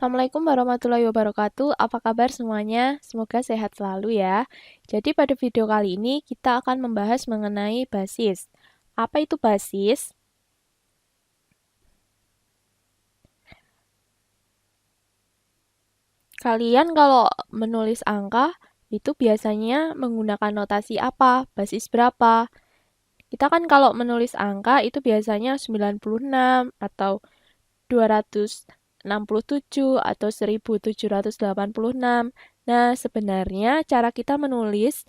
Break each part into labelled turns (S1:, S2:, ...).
S1: Assalamualaikum warahmatullahi wabarakatuh. Apa kabar semuanya? Semoga sehat selalu ya. Jadi pada video kali ini kita akan membahas mengenai basis. Apa itu basis? Kalian kalau menulis angka itu biasanya menggunakan notasi apa? Basis berapa? Kita kan kalau menulis angka itu biasanya 96 atau 267 atau 1786. Nah, sebenarnya cara kita menulis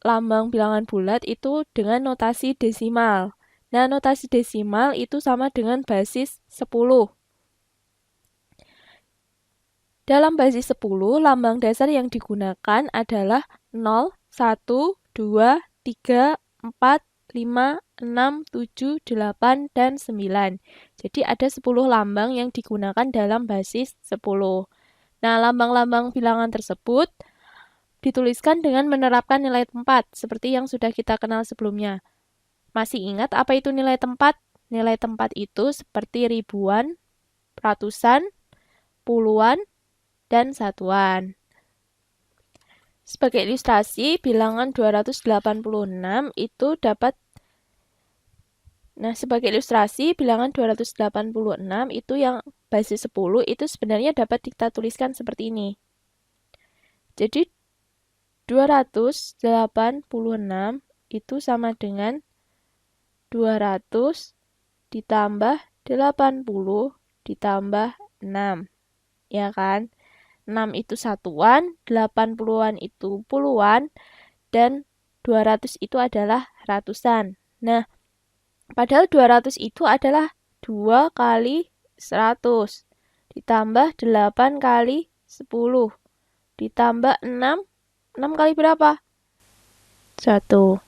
S1: lambang bilangan bulat itu dengan notasi desimal. Nah, notasi desimal itu sama dengan basis 10. Dalam basis 10, lambang dasar yang digunakan adalah 0, 1, 2, 3, 4, 5, 6, 7, 8, dan 9. Jadi ada 10 lambang yang digunakan dalam basis 10. Nah, lambang-lambang bilangan tersebut dituliskan dengan menerapkan nilai tempat, seperti yang sudah kita kenal sebelumnya. Masih ingat apa itu nilai tempat? Nilai tempat itu seperti ribuan, ratusan, puluhan, dan satuan. Sebagai ilustrasi, bilangan 286 itu dapat sebagai ilustrasi, bilangan 286 itu yang basis 10 itu sebenarnya dapat kita tuliskan seperti ini. Jadi 286 itu sama dengan 200 ditambah 80 ditambah 6. Ya kan? 6 itu satuan, 80-an itu puluhan, dan 200 itu adalah ratusan. Nah, padahal 200 itu adalah 2 kali 100, ditambah 8 kali 10, ditambah 6, 6 kali berapa? 1.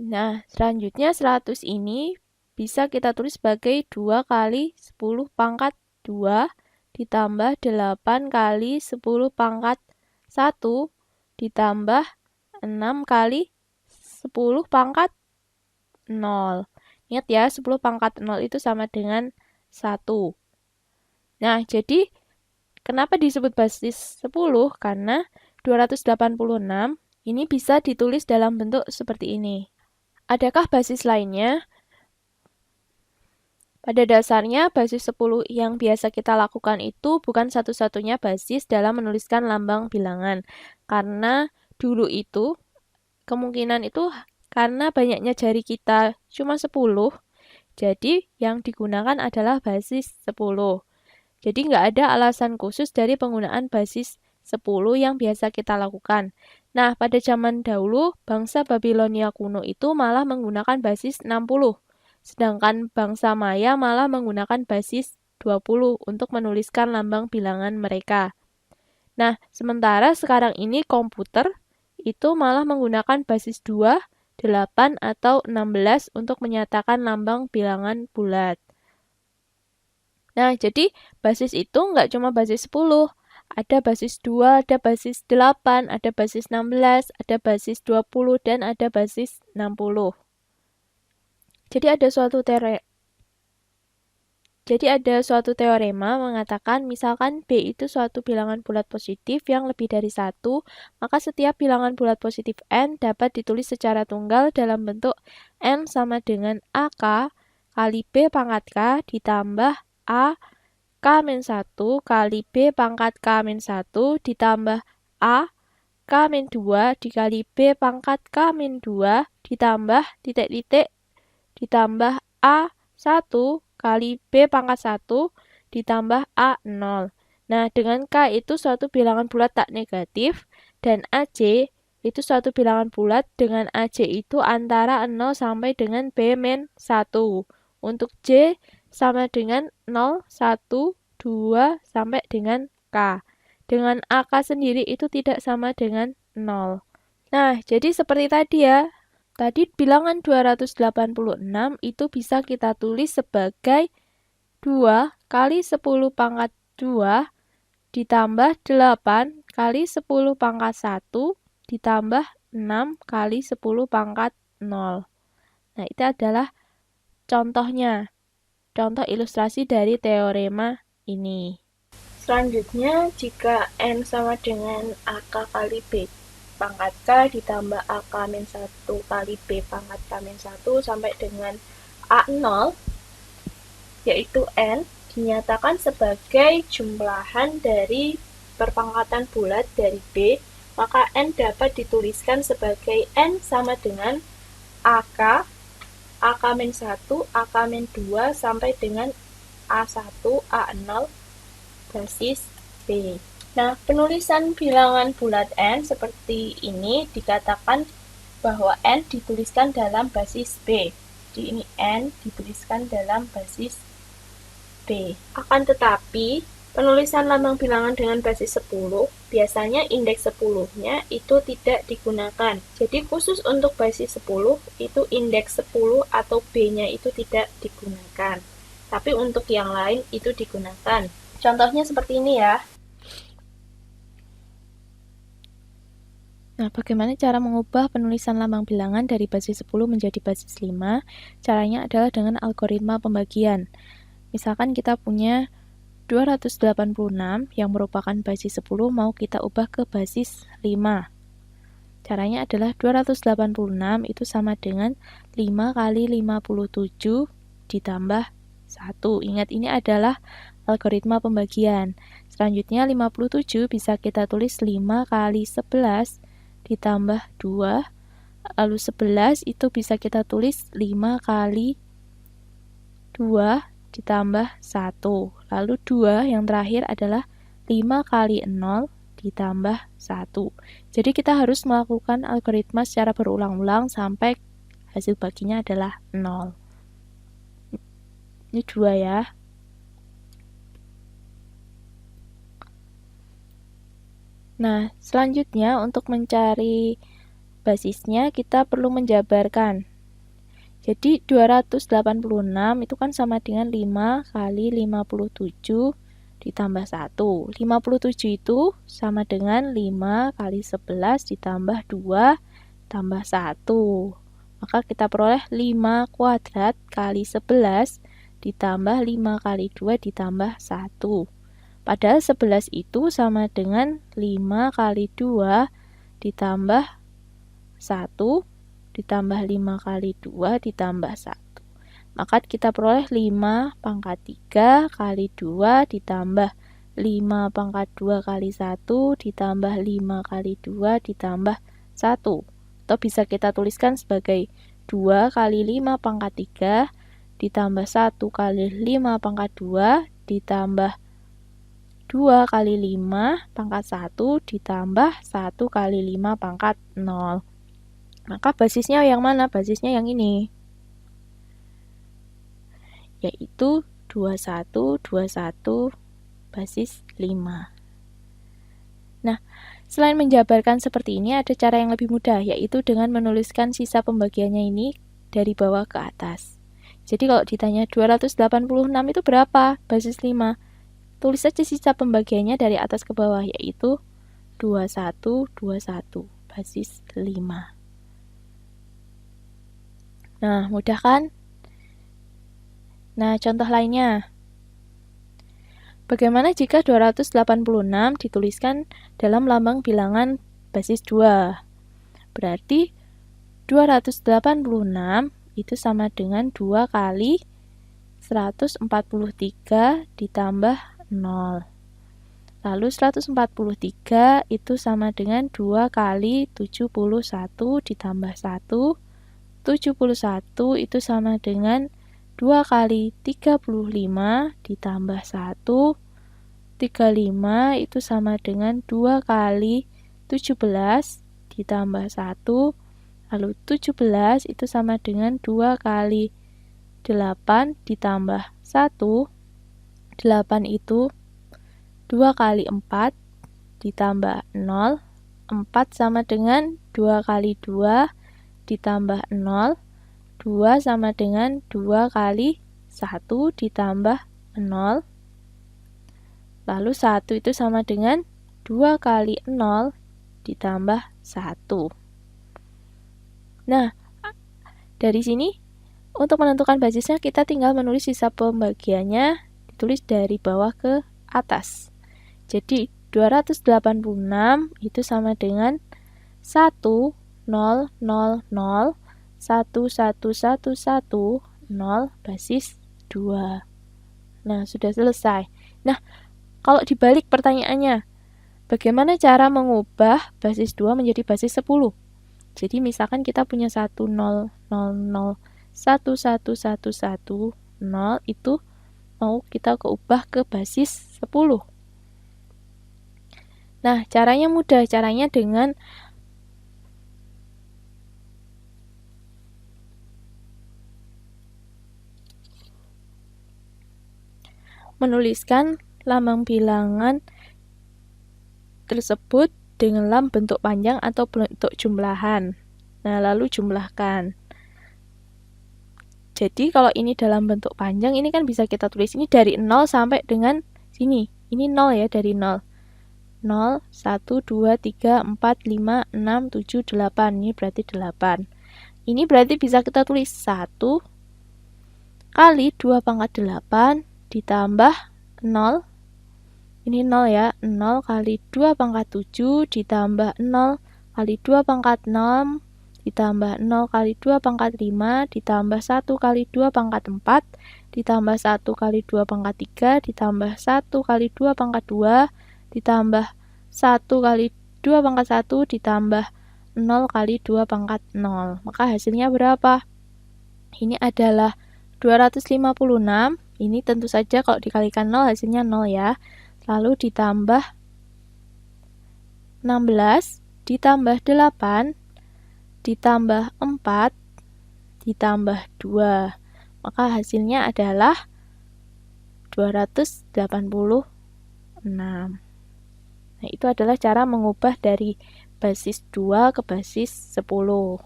S1: Nah, selanjutnya 100 ini bisa kita tulis sebagai 2 kali 10 pangkat 2 ditambah 8 kali 10 pangkat 1 ditambah 6 kali 10 pangkat 0. Ingat ya, 10 pangkat 0 itu sama dengan 1. Nah, jadi kenapa disebut basis 10? Karena 286 ini bisa ditulis dalam bentuk seperti ini. Adakah basis lainnya? Pada dasarnya, basis 10 yang biasa kita lakukan itu bukan satu-satunya basis dalam menuliskan lambang bilangan. Karena dulu itu, kemungkinan itu karena banyaknya jari kita cuma 10, jadi yang digunakan adalah basis 10. Jadi nggak ada alasan khusus dari penggunaan basis 10 yang biasa kita lakukan. Nah, pada zaman dahulu, bangsa Babilonia kuno itu malah menggunakan basis 60. Sedangkan bangsa Maya malah menggunakan basis 20 untuk menuliskan lambang bilangan mereka. Nah, sementara sekarang ini komputer itu malah menggunakan basis 2, 8, atau 16 untuk menyatakan lambang bilangan bulat. Nah, jadi basis itu nggak cuma basis 10. Ada basis 2, ada basis 8, ada basis 16, ada basis 20, dan ada basis 60. Jadi ada suatu teorema mengatakan misalkan B itu suatu bilangan bulat positif yang lebih dari 1, maka setiap bilangan bulat positif N dapat ditulis secara tunggal dalam bentuk N sama dengan AK kali B pangkat K ditambah A K-1 kali B pangkat K-1 ditambah A K-2 dikali B pangkat K-2 ditambah titik-titik ditambah A1 kali B pangkat 1 ditambah A0. Nah, dengan K itu suatu bilangan bulat tak negatif, dan AC itu suatu bilangan bulat dengan AC itu antara 0 sampai dengan B-1. Untuk J sama dengan 0, 1, 2, sampai dengan K. Dengan AK sendiri itu tidak sama dengan 0. Nah, jadi seperti tadi ya. Tadi bilangan 286 itu bisa kita tulis sebagai 2 kali 10 pangkat 2 ditambah 8 kali 10 pangkat 1 ditambah 6 kali 10 pangkat 0. Nah, itu adalah contohnya. Contoh ilustrasi dari teorema ini. Selanjutnya, jika N sama dengan AK kali B pangkat K ditambah AK min 1 kali B pangkat K min 1 sampai dengan A0, yaitu N, dinyatakan sebagai jumlahan dari perpangkatan bulat dari B, maka N dapat dituliskan sebagai N sama dengan AK, AK min 1, AK min 2 sampai dengan A1, A0, basis B. Nah, penulisan bilangan bulat N seperti ini dikatakan bahwa N dituliskan dalam basis B. Jadi ini N dituliskan dalam basis B. Akan tetapi, penulisan lambang bilangan dengan basis 10, biasanya indeks 10-nya itu tidak digunakan. Jadi khusus untuk basis 10, itu indeks 10 atau B-nya itu tidak digunakan. Tapi untuk yang lain itu digunakan. Contohnya seperti ini ya. Nah, bagaimana cara mengubah penulisan lambang bilangan dari basis 10 menjadi basis 5? Caranya adalah dengan algoritma pembagian. Misalkan kita punya 286 yang merupakan basis 10 mau kita ubah ke basis 5. Caranya adalah 286 itu sama dengan 5 kali 57 ditambah 1. Ingat, ini adalah algoritma pembagian. Selanjutnya 57 bisa kita tulis 5 kali 11 ditambah 2. Lalu 11 itu bisa kita tulis 5 kali 2 ditambah 1. Lalu 2 yang terakhir adalah 5 kali 0 ditambah 1. Jadi kita harus melakukan algoritma secara berulang-ulang sampai hasil baginya adalah 0. Ini 2 ya. Nah, selanjutnya untuk mencari basisnya kita perlu menjabarkan. Jadi 286 itu kan sama dengan 5 kali 57 ditambah 1. 57 itu sama dengan 5 kali 11 ditambah 2 tambah 1. Maka kita peroleh 5 kuadrat kali 11 ditambah 5 kali 2 ditambah 1. Padahal 11 itu sama dengan 5 kali 2 ditambah 1 ditambah 5 kali 2 ditambah 1. Maka kita peroleh 5 pangkat 3 kali 2 ditambah 5 pangkat 2 kali 1 ditambah 5 kali 2 ditambah 1. Atau bisa kita tuliskan sebagai 2 kali 5 pangkat 3 ditambah 1 kali 5 pangkat 2 ditambah 2 kali 5 pangkat 1 ditambah 1 kali 5 pangkat 0. Maka basisnya yang mana? Basisnya yang ini. Yaitu 21, 21, basis 5. Nah, selain menjabarkan seperti ini, ada cara yang lebih mudah, yaitu dengan menuliskan sisa pembagiannya ini dari bawah ke atas. Jadi kalau ditanya 286 itu berapa? Basis 5. Tulis saja sisa pembagiannya dari atas ke bawah, yaitu 21, 21, basis 5. Nah, mudah kan? Nah, contoh lainnya. Bagaimana jika 286 dituliskan dalam lambang bilangan basis 2? Berarti 286 itu sama dengan 2 kali 143 ditambah 0. Lalu 143 itu sama dengan 2 kali 71 ditambah 1. 71 itu sama dengan 2 kali 35 ditambah 1. 35 itu sama dengan 2 kali 17 ditambah 1. Lalu 17 itu sama dengan 2 kali 8 ditambah 1. 8 itu 2 kali 4 ditambah 0. 4 sama dengan 2 kali 2 ditambah 0. 2 sama dengan 2 kali 1 ditambah 0. Lalu 1 itu sama dengan 2 kali 0 ditambah 1. Nah, dari sini untuk menentukan basisnya kita tinggal menulis sisa pembagiannya ditulis dari bawah ke atas. Jadi 286 itu sama dengan 1 0 0 0 1 1 1 1 0 basis 2. Nah, sudah selesai. Nah, kalau dibalik pertanyaannya, bagaimana cara mengubah basis 2 menjadi basis 10? Jadi misalkan kita punya 1 0 0 0 1 1 1 1 0 itu mau kita keubah ke basis 10. Nah, caranya mudah. Caranya dengan menuliskan lambang bilangan tersebut dengan bentuk panjang atau bentuk jumlahan. Nah, lalu jumlahkan. Jadi, kalau ini dalam bentuk panjang, ini kan bisa kita tulis ini dari 0 sampai dengan sini. Ini 0 ya, dari 0. 0, 1, 2, 3, 4, 5, 6, 7, 8. Ini berarti 8. Ini berarti bisa kita tulis 1 kali 2 pangkat 8 ditambah 0. Ini 0 ya. 0 kali 2 pangkat 7 ditambah 0 kali 2 pangkat 6 ditambah 0 kali 2 pangkat 5 ditambah 1 kali 2 pangkat 4 ditambah 1 kali 2 pangkat 3 ditambah 1 kali 2 pangkat 2 ditambah 1 kali 2 pangkat 1 ditambah 0 kali 2 pangkat 0. Maka hasilnya berapa? Ini adalah 256. Ini tentu saja kalau dikalikan 0 hasilnya 0 ya. Lalu ditambah 16 ditambah 8 ditambah 4 ditambah 2. Maka hasilnya adalah 286. Nah, itu adalah cara mengubah dari basis 2 ke basis 10.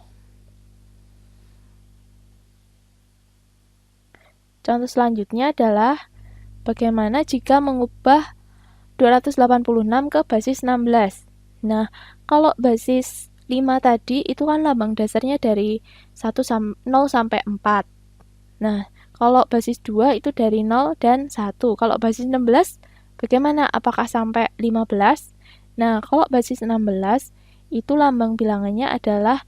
S1: Contoh selanjutnya adalah bagaimana jika mengubah 286 ke basis 16. Nah, kalau basis 5 tadi itu kan lambang dasarnya dari 0 sampai 4. Nah, kalau basis 2 itu dari 0 dan 1. Kalau basis 16 bagaimana? Apakah sampai 15? Nah, kalau basis 16 itu lambang bilangannya adalah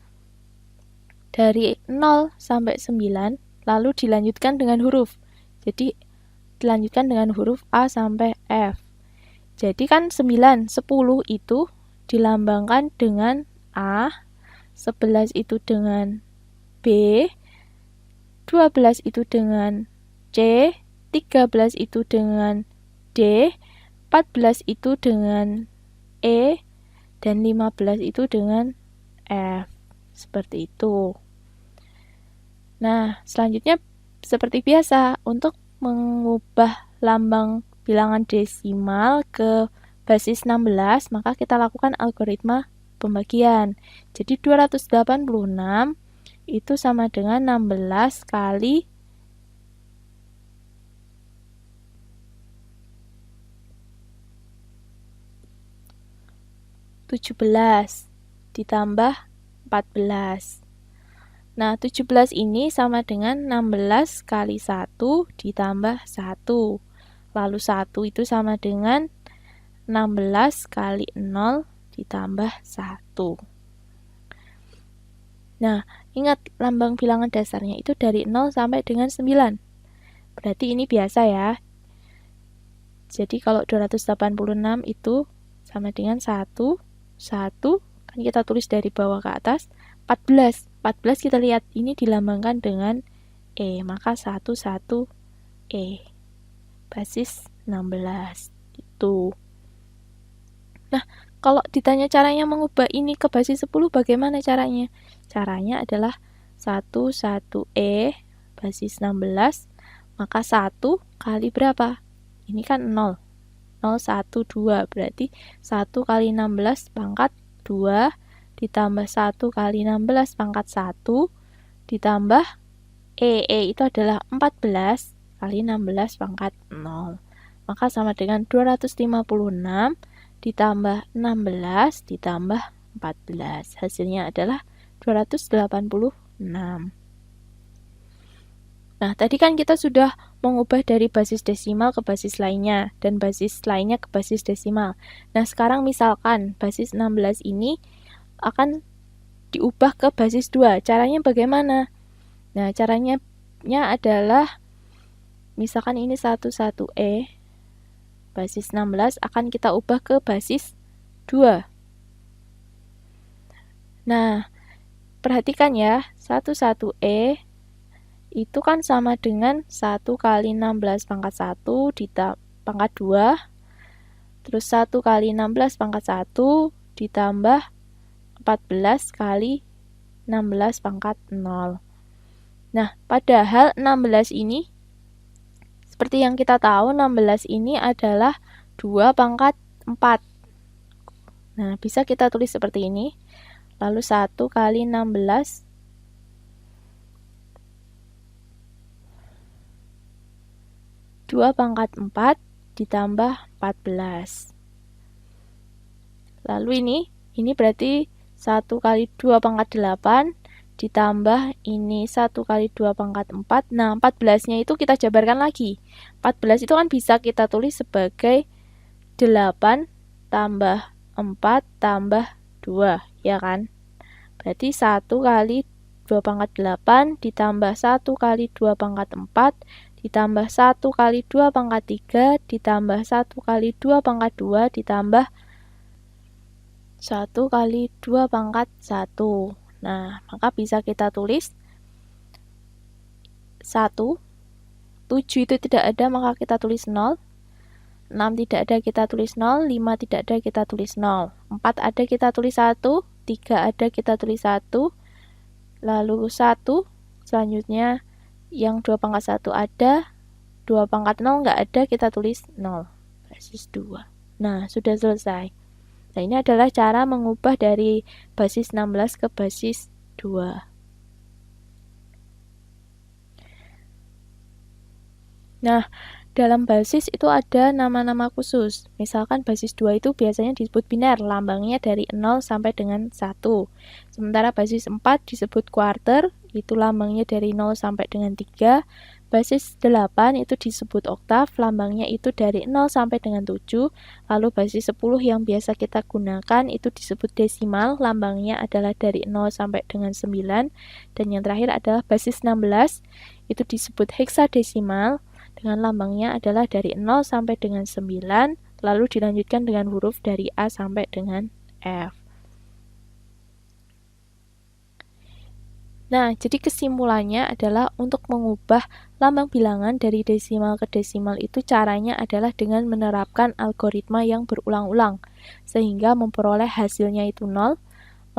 S1: dari 0 sampai 9 lalu dilanjutkan dengan huruf. Jadi dilanjutkan dengan huruf A sampai F. Jadi kan 9, 10 itu dilambangkan dengan A, 11 itu dengan B, 12 itu dengan C, 13 itu dengan D, 14 itu dengan E, dan 15 itu dengan F. Seperti itu. Nah, selanjutnya seperti biasa, untuk mengubah lambang bilangan desimal ke basis 16, maka kita lakukan algoritma pembagian. Jadi 286 itu sama dengan 16 kali 17 ditambah 14. Nah, 17 ini sama dengan 16 kali 1 ditambah 1. Lalu 1 itu sama dengan 16 kali 0 ditambah 1. Nah, ingat lambang bilangan dasarnya itu dari 0 sampai dengan 9. Berarti ini biasa ya. Jadi kalau 286 itu sama dengan 1, 1, kan kita tulis dari bawah ke atas, 14. 14 kita lihat ini dilambangkan dengan E, maka 1, 1, E. Basis 16. Gitu. Nah, kalau ditanya caranya mengubah ini ke basis 10, bagaimana caranya? Caranya adalah 1, 1, E, basis 16, maka 1 kali berapa? Ini kan 0. 0, 1, 2. Berarti 1 kali 16 pangkat 2 ditambah 1 kali 16 pangkat 1 ditambah E. E itu adalah 14 kali 16 pangkat 0. Maka sama dengan 256 ditambah 16 ditambah 14. Hasilnya adalah 286. Nah, tadi kan kita sudah mengubah dari basis desimal ke basis lainnya, dan basis lainnya ke basis desimal. Nah, sekarang misalkan basis 16 ini akan diubah ke basis 2. Caranya bagaimana? Nah, caranya adalah, misalkan ini 11E, basis 16 akan kita ubah ke basis 2. Nah, perhatikan ya, 11E itu kan sama dengan 1 kali 16 pangkat 1 pangkat 2, terus 1 kali 16 pangkat 1 ditambah 14 kali 16 pangkat 0. Nah, padahal 16 ini, seperti yang kita tahu, 16 ini adalah 2 pangkat 4. Nah, bisa kita tulis seperti ini. Lalu 1 kali 16 2 pangkat 4 ditambah 14. Lalu ini berarti 1 kali 2 pangkat 8 ditambah ini 1 kali 2 pangkat 4. Nah, 14-nya itu kita jabarkan lagi. 14 itu kan bisa kita tulis sebagai 8 tambah 4 tambah 2, ya kan? Berarti 1 kali 2 pangkat 8 ditambah 1 kali 2 pangkat 4 ditambah 1 kali 2 pangkat 3 ditambah 1 kali 2 pangkat 2 ditambah 1 kali 2 pangkat 1. Nah, maka bisa kita tulis 1. 7 itu tidak ada, maka kita tulis 0. 6 tidak ada, kita tulis 0. 5 tidak ada, kita tulis 0. 4 ada, kita tulis 1. 3 ada, kita tulis 1. Lalu 1. Selanjutnya yang 2 pangkat 1 ada. 2 pangkat 0 nggak ada, kita tulis 0. Basis 2. Nah, sudah selesai. Nah, ini adalah cara mengubah dari basis 16 ke basis 2. Nah, dalam basis itu ada nama-nama khusus. Misalkan basis 2 itu biasanya disebut biner, lambangnya dari 0 sampai dengan 1. Sementara basis 4 disebut quarter, itu lambangnya dari 0 sampai dengan 3. Basis 8 itu disebut oktav, lambangnya itu dari 0 sampai dengan 7. Lalu basis 10 yang biasa kita gunakan itu disebut desimal, lambangnya adalah dari 0 sampai dengan 9. Dan yang terakhir adalah basis 16, itu disebut heksadesimal, dengan lambangnya adalah dari 0 sampai dengan 9, lalu dilanjutkan dengan huruf dari A sampai dengan F. Nah, jadi kesimpulannya adalah untuk mengubah lambang bilangan dari desimal ke desimal itu caranya adalah dengan menerapkan algoritma yang berulang-ulang, sehingga memperoleh hasilnya itu 0,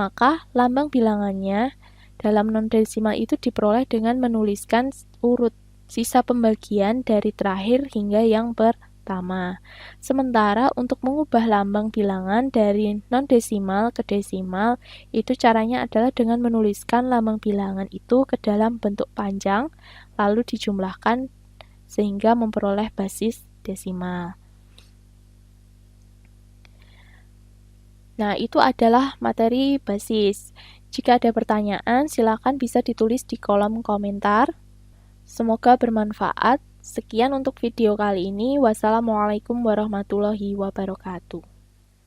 S1: maka lambang bilangannya dalam non-desimal itu diperoleh dengan menuliskan urut sisa pembagian dari terakhir hingga yang pertama. Sementara untuk mengubah lambang bilangan dari non-desimal ke desimal, itu caranya adalah dengan menuliskan lambang bilangan itu ke dalam bentuk panjang, lalu dijumlahkan sehingga memperoleh basis desimal. Nah, itu adalah materi basis. Jika ada pertanyaan, silakan bisa ditulis di kolom komentar. Semoga bermanfaat. Sekian untuk video kali ini. Wassalamualaikum warahmatullahi wabarakatuh.